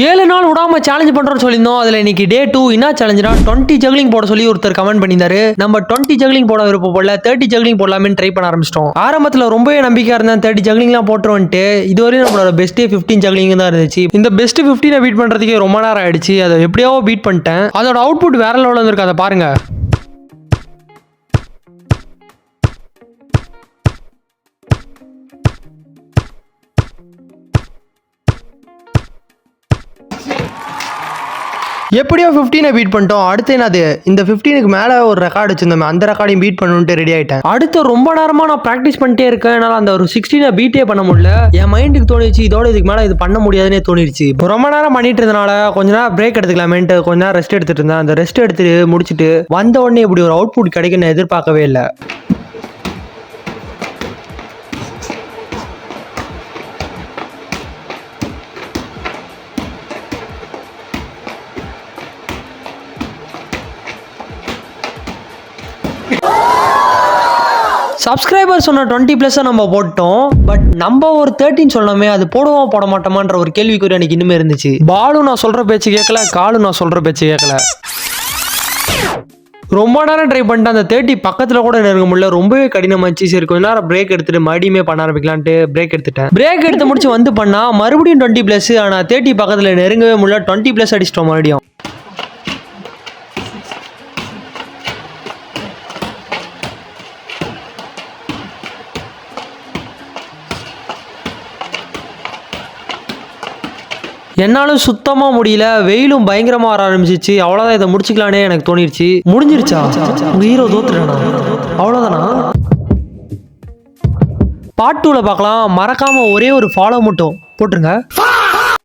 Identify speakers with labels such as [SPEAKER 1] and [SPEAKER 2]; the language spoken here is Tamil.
[SPEAKER 1] 7 நாள் விடாம சேலஞ்ச் பண்றோம்னு சொல்லியிருந்தோம். அதுல இன்னைக்கு டே 2 என்ன சேலஞ்சுனா 20 ஜக்லிங் போட சொல்லி ஒருத்தர் கமெண்ட் பண்ணியிருந்தாரு. நம்ம 20 ஜக்லிங் போட விருப்பம் போல 30 ஜக்லிங் போடலாமே ட்ரை பண்ண ஆரம்பிச்சிட்டோம். ஆரம்பத்துல ரொம்பவே நம்பிக்கையா இருந்தேன் 30 ஜக்லிங்லாம் போட்டுருவந்துட்டு. இதுவரையும் நம்மளோட பெஸ்ட் 15 ஜக்லிங் தான் இருந்துச்சு. இந்த பெஸ்ட் 15 பீட் பண்றதுக்கு ரொம்ப நேரம் ஆயிடுச்சு. அதை எப்படியோ பீட் பண்ணிட்டேன். அதோட அவுட்புட் வேற லெவலில் வந்திருக்கு. அதை பாருங்க. எப்படியோ 15 பீட் பண்ணிட்டோம். அடுத்து என்னது, இந்த 15க்கு மேலே ஒரு ரெக்கார்டு வச்சிருந்தோம். அந்த ரெக்கார்டையும் பீட் பண்ணணுன்ட்டு ரெடி ஆகிட்டேன். அடுத்து ரொம்ப நேரமாக நான் ப்ராக்டிஸ் பண்ணிட்டே இருக்கேன். என்னால் அந்த ஒரு 16 பீட்டே பண்ண முடியல. என் மைண்டுக்கு தோணிச்சு இதோட இதுக்கு மேலே இது பண்ண முடியாதுன்னே தோணிடுச்சு. ரொம்ப நேரம் பண்ணிட்டு இருந்தனால கொஞ்ச நேரம் பிரேக் எடுத்துக்கலாமேன்ட்டு கொஞ்ச நேரம் ரெஸ்ட் எடுத்துட்டு இருந்தேன். அந்த ரெஸ்ட் எடுத்துட்டு முடிச்சுட்டு வந்த உடனே இப்படி ஒரு அவுட்புட் கிடைக்குன்னு எதிர்பார்க்கவே இல்லை. சப்ஸ்கிரைபர் சொன்ன 20+ நம்ம போட்டோம். பட் நம்ம ஒரு 13 சொன்னோமே, அது போடுவோம் போட மாட்டோமான்ற ஒரு கேள்விக்குறி எனக்கு இன்னுமே இருந்துச்சு. பாலும் நான் சொல்ற பேச்சு கேட்கல, காலும் நான் சொல்ற பேச்சு கேட்கல. ரொம்ப நேரம் ட்ரை பண்ணிட்டு அந்த 30 பக்கத்துல கூட நெருங்க முடியல. ரொம்பவே கடினமாச்சு. சரி கொஞ்ச நேரம் பிரேக் எடுத்துட்டு மறுபடியுமே பண்ண ஆரம்பிக்கலான்ட்டு பிரேக் எடுத்துட்டேன். பிரேக் எடுத்து முடிச்சு வந்து பண்ணா மறுபடியும் 20+. ஆனா 30 பக்கத்துல நெருங்கவே முடியல. 20+ அடிச்சிட்டோம் மறுபடியும். என்னாலும் சுத்தமா முடியல. வெயிலும் பயங்கரமா வர ஆரம்பிச்சிச்சு. அவ்வளவுதான், இதை முடிச்சுக்கலானே எனக்கு தோணிருச்சு. முடிஞ்சிருச்சா? உங்க ஹீரோ தோத்துறானா? அவ்வளவுதானா? பார்ட் 2ல பார்க்கலாம். மறக்காம ஒரே ஒரு ஃபாலோ மட்டும் போட்டுருங்க.